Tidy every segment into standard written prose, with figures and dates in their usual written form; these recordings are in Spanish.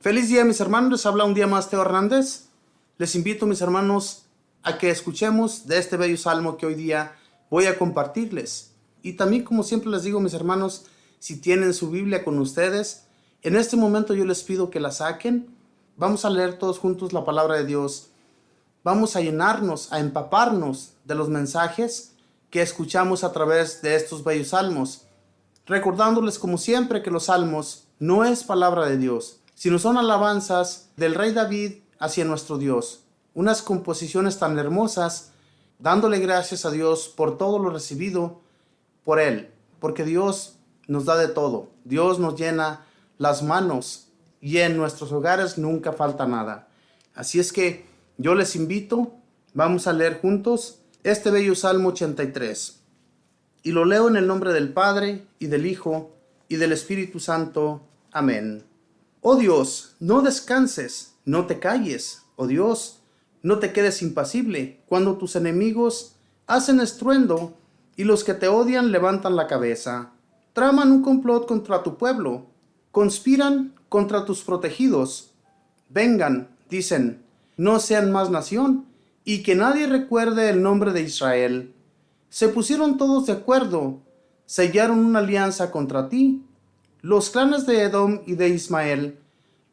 Feliz día, mis hermanos. Les habla un día más Teo Hernández. Les invito, mis hermanos, a que escuchemos de este bello salmo que hoy día voy a compartirles. Y también, como siempre les digo, mis hermanos, si tienen su Biblia con ustedes, en este momento yo les pido que la saquen. Vamos a leer todos juntos la palabra de Dios. Vamos a llenarnos, a empaparnos de los mensajes que escuchamos a través de estos bellos salmos. Recordándoles, como siempre, que los salmos no es palabra de Dios, sino son alabanzas del rey David hacia nuestro Dios. Unas composiciones tan hermosas, dándole gracias a Dios por todo lo recibido por Él, porque Dios nos da de todo. Dios nos llena las manos y en nuestros hogares nunca falta nada. Así es que yo les invito, vamos a leer juntos este bello Salmo 83. Y lo leo en el nombre del Padre, y del Hijo, y del Espíritu Santo. Amén. Oh Dios, no descanses, no te calles. Oh Dios, no te quedes impasible cuando tus enemigos hacen estruendo y los que te odian levantan la cabeza. Traman un complot contra tu pueblo, conspiran contra tus protegidos. Vengan, dicen, no sean más nación, y que nadie recuerde el nombre de Israel. Se pusieron todos de acuerdo, sellaron una alianza contra ti, los clanes de Edom y de Ismael,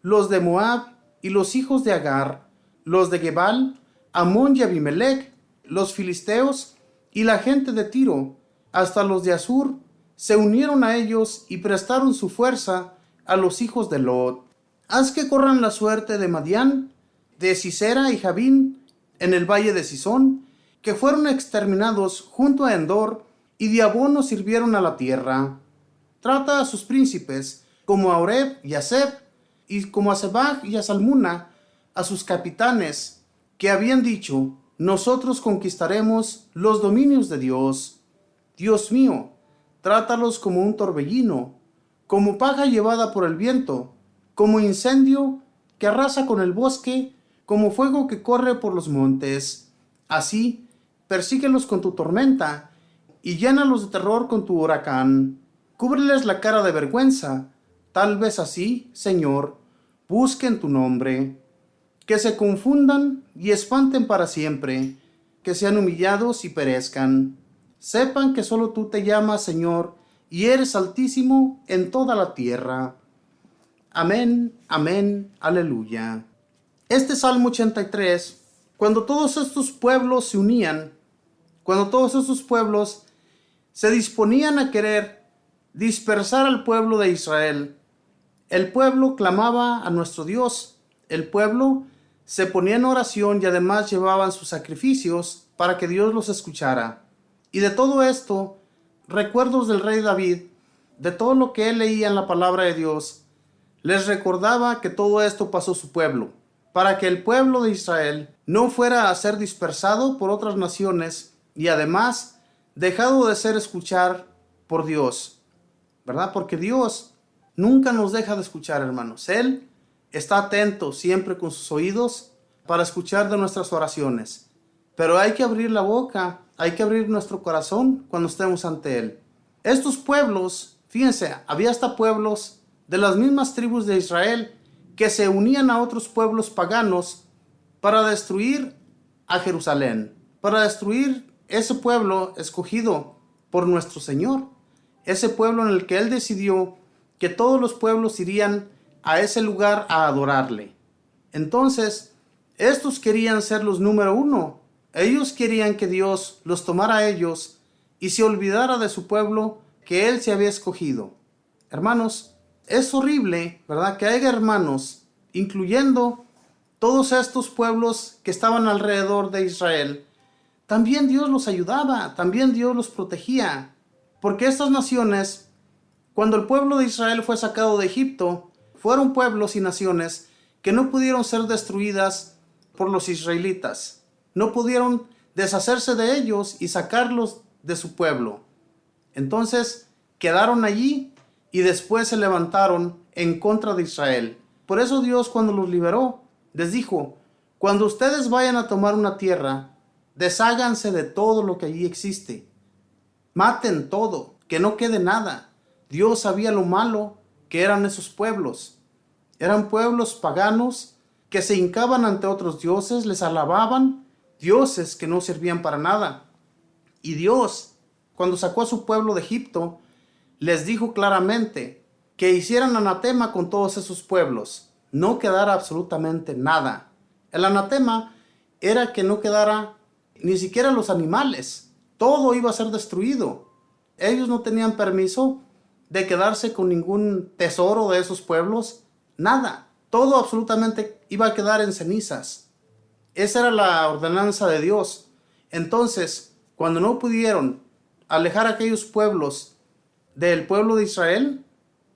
los de Moab y los hijos de Agar, los de Gebal, Amón y Abimelech, los filisteos y la gente de Tiro, hasta los de Asur, se unieron a ellos y prestaron su fuerza a los hijos de Lot. Haz que corran la suerte de Madián, de Sisera y Javín, en el valle de Sison, que fueron exterminados junto a Endor y de abono sirvieron a la tierra. Trata a sus príncipes como a Oreb y a Zeb, y como a Sebach y a Salmuna, a sus capitanes, que habían dicho, nosotros conquistaremos los dominios de Dios. Dios mío, trátalos como un torbellino, como paja llevada por el viento, como incendio que arrasa con el bosque, como fuego que corre por los montes. Así, persíguelos con tu tormenta, y llénalos de terror con tu huracán. Cúbreles la cara de vergüenza. Tal vez así, Señor, busquen tu nombre. Que se confundan y espanten para siempre, que sean humillados y perezcan. Sepan que solo tú te llamas Señor, y eres altísimo en toda la tierra. Amén, amén, aleluya. Este Salmo 83, cuando todos estos pueblos se unían, cuando todos estos pueblos se disponían a querer dispersar al pueblo de Israel, el pueblo clamaba a nuestro Dios, el pueblo se ponía en oración y además llevaban sus sacrificios para que Dios los escuchara. Y de todo esto, recuerdos del rey David, de todo lo que él leía en la palabra de Dios, les recordaba que todo esto pasó su pueblo, para que el pueblo de Israel no fuera a ser dispersado por otras naciones y además dejado de ser escuchar por Dios, ¿verdad? Porque Dios nunca nos deja de escuchar, hermanos. Él está atento siempre con sus oídos para escuchar de nuestras oraciones. Pero hay que abrir la boca, hay que abrir nuestro corazón cuando estemos ante Él. Estos pueblos, fíjense, había hasta pueblos de las mismas tribus de Israel que se unían a otros pueblos paganos para destruir a Jerusalén, para destruir ese pueblo escogido por nuestro Señor, ese pueblo en el que Él decidió que todos los pueblos irían a ese lugar a adorarle. Entonces, estos querían ser los número uno. Ellos querían que Dios los tomara a ellos y se olvidara de su pueblo que Él se había escogido. Hermanos, es horrible, ¿verdad?, que haya hermanos, incluyendo todos estos pueblos que estaban alrededor de Israel. También Dios los ayudaba, también Dios los protegía, porque estas naciones, cuando el pueblo de Israel fue sacado de Egipto, fueron pueblos y naciones que no pudieron ser destruidas por los israelitas. No pudieron deshacerse de ellos y sacarlos de su pueblo. Entonces quedaron allí y después se levantaron en contra de Israel. Por eso Dios, cuando los liberó, les dijo, cuando ustedes vayan a tomar una tierra, desháganse de todo lo que allí existe. Maten todo, que no quede nada. Dios sabía lo malo que eran esos pueblos. Eran pueblos paganos que se hincaban ante otros dioses, les alababan, dioses que no servían para nada. Y Dios, cuando sacó a su pueblo de Egipto, les dijo claramente que hicieran anatema con todos esos pueblos, no quedara absolutamente nada. El anatema era que no quedara ni siquiera los animales, todo iba a ser destruido. Ellos no tenían permiso de quedarse con ningún tesoro de esos pueblos, nada, todo absolutamente iba a quedar en cenizas. Esa era la ordenanza de Dios. Entonces, cuando no pudieron alejar a aquellos pueblos del pueblo de Israel,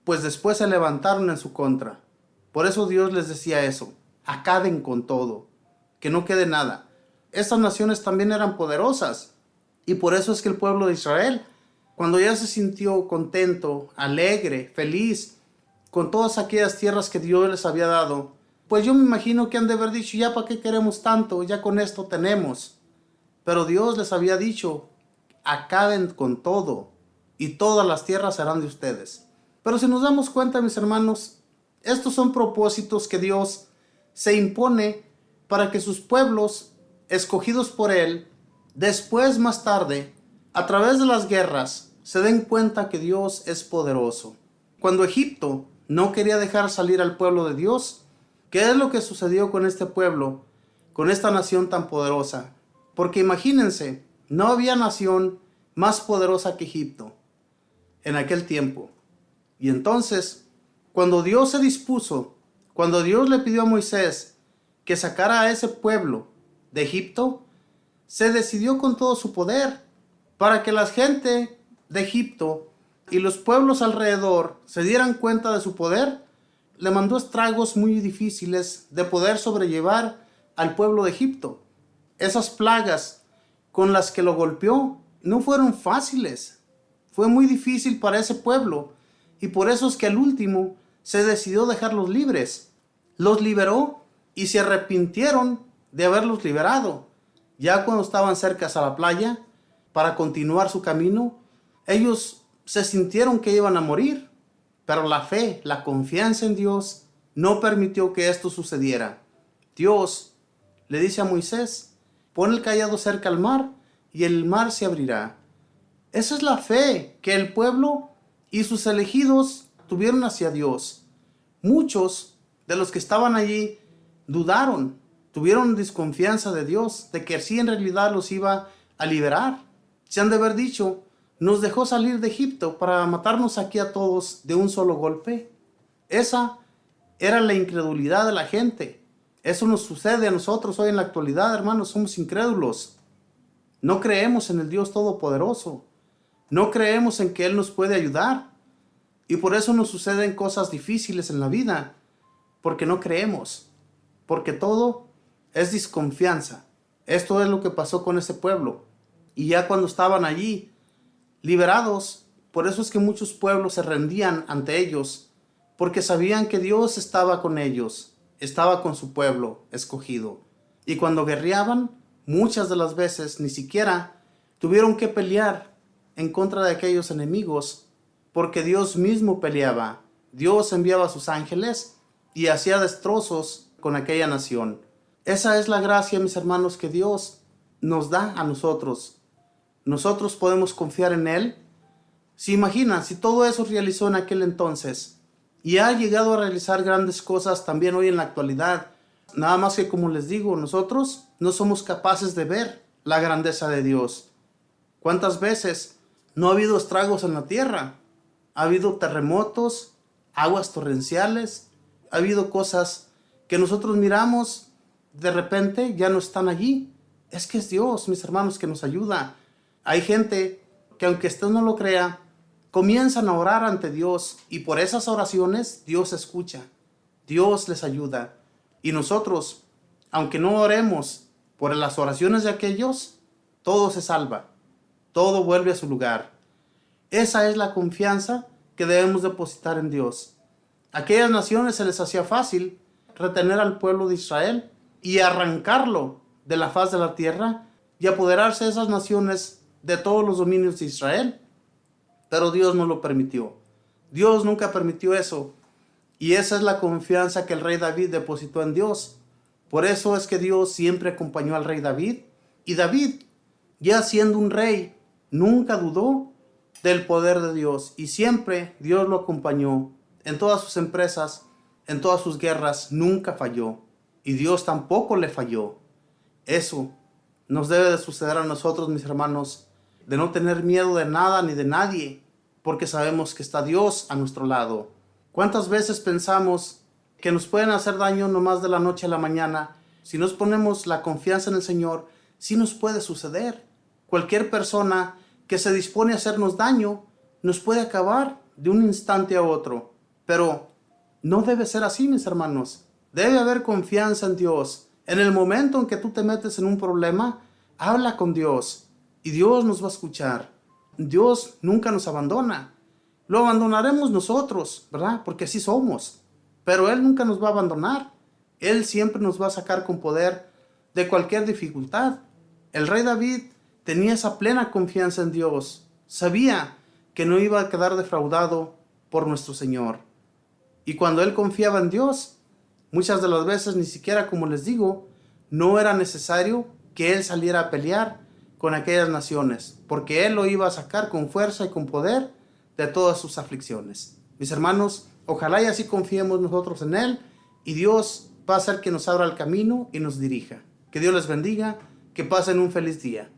pues después se levantaron en su contra. Por eso Dios les decía eso, acaben con todo, que no quede nada. Estas naciones también eran poderosas, y por eso es que el pueblo de Israel, cuando ya se sintió contento, alegre, feliz, con todas aquellas tierras que Dios les había dado, pues yo me imagino que han de haber dicho, ya para qué queremos tanto, ya con esto tenemos. Pero Dios les había dicho, acaben con todo, y todas las tierras serán de ustedes. Pero si nos damos cuenta, mis hermanos, estos son propósitos que Dios se impone para que sus pueblos, escogidos por Él, después, más tarde, a través de las guerras, se den cuenta que Dios es poderoso. Cuando Egipto no quería dejar salir al pueblo de Dios, ¿qué es lo que sucedió con este pueblo, con esta nación tan poderosa? Porque imagínense, no había nación más poderosa que Egipto en aquel tiempo. Y entonces, cuando Dios se dispuso, cuando Dios le pidió a Moisés que sacara a ese pueblo de Egipto, se decidió con todo su poder para que la gente de Egipto y los pueblos alrededor se dieran cuenta de su poder. Le mandó estragos muy difíciles de poder sobrellevar al pueblo de Egipto. Esas plagas con las que lo golpeó no fueron fáciles. Fue muy difícil para ese pueblo, y por eso es que al último se decidió dejarlos libres. Los liberó y se arrepintieron de haberlos liberado. Ya cuando estaban cerca a la playa para continuar su camino, ellos se sintieron que iban a morir, pero la fe, la confianza en Dios no permitió que esto sucediera. Dios le dice a Moisés, pon el cayado cerca al mar y el mar se abrirá. Esa es la fe que el pueblo y sus elegidos tuvieron hacia Dios. Muchos de los que estaban allí dudaron, tuvieron desconfianza de Dios, de que sí en realidad los iba a liberar. Se han de haber dicho, nos dejó salir de Egipto para matarnos aquí a todos de un solo golpe. Esa era la incredulidad de la gente. Eso nos sucede a nosotros hoy en la actualidad, hermanos, somos incrédulos. No creemos en el Dios Todopoderoso. No creemos en que Él nos puede ayudar. Y por eso nos suceden cosas difíciles en la vida. Porque no creemos. Porque todo es desconfianza. Esto es lo que pasó con ese pueblo. Y ya cuando estaban allí, liberados, por eso es que muchos pueblos se rendían ante ellos. Porque sabían que Dios estaba con ellos. Estaba con su pueblo escogido. Y cuando guerreaban, muchas de las veces ni siquiera tuvieron que pelear en contra de aquellos enemigos, porque Dios mismo peleaba. Dios enviaba a sus ángeles y hacía destrozos con aquella nación. Esa es la gracia, mis hermanos, que Dios nos da a nosotros. Nosotros podemos confiar en Él. Se imagina, si todo eso realizó en aquel entonces y ha llegado a realizar grandes cosas también hoy en la actualidad, nada más que, como les digo, nosotros no somos capaces de ver la grandeza de Dios. ¿Cuántas veces no ha habido estragos en la tierra? Ha habido terremotos, aguas torrenciales, ha habido cosas que nosotros miramos, de repente ya no están allí. Es que es Dios, mis hermanos, que nos ayuda. Hay gente que, aunque usted no lo crea, comienzan a orar ante Dios, y por esas oraciones Dios escucha, Dios les ayuda. Y nosotros, aunque no oremos por las oraciones de aquellos, todo se salva, todo vuelve a su lugar. Esa es la confianza que debemos depositar en Dios. A aquellas naciones se les hacía fácil retener al pueblo de Israel y arrancarlo de la faz de la tierra y apoderarse de esas naciones de todos los dominios de Israel. Pero Dios no lo permitió. Dios nunca permitió eso. Y esa es la confianza que el rey David depositó en Dios. Por eso es que Dios siempre acompañó al rey David. Y David, ya siendo un rey, nunca dudó del poder de Dios. Y siempre Dios lo acompañó. En todas sus empresas, en todas sus guerras, nunca falló. Y Dios tampoco le falló. Eso nos debe de suceder a nosotros, mis hermanos, de no tener miedo de nada ni de nadie, porque sabemos que está Dios a nuestro lado. ¿Cuántas veces pensamos que nos pueden hacer daño nomás de la noche a la mañana? Si nos ponemos la confianza en el Señor, sí nos puede suceder. Cualquier persona que se dispone a hacernos daño nos puede acabar de un instante a otro. Pero no debe ser así, mis hermanos. Debe haber confianza en Dios. En el momento en que tú te metes en un problema, habla con Dios y Dios nos va a escuchar. Dios nunca nos abandona. Lo abandonaremos nosotros, ¿verdad? Porque así somos. Pero Él nunca nos va a abandonar. Él siempre nos va a sacar con poder de cualquier dificultad. El rey David tenía esa plena confianza en Dios. Sabía que no iba a quedar defraudado por nuestro Señor. Y cuando él confiaba en Dios, muchas de las veces ni siquiera, como les digo, no era necesario que él saliera a pelear con aquellas naciones, porque él lo iba a sacar con fuerza y con poder de todas sus aflicciones. Mis hermanos, ojalá y así confiemos nosotros en él, y Dios va a hacer que nos abra el camino y nos dirija. Que Dios les bendiga, que pasen un feliz día.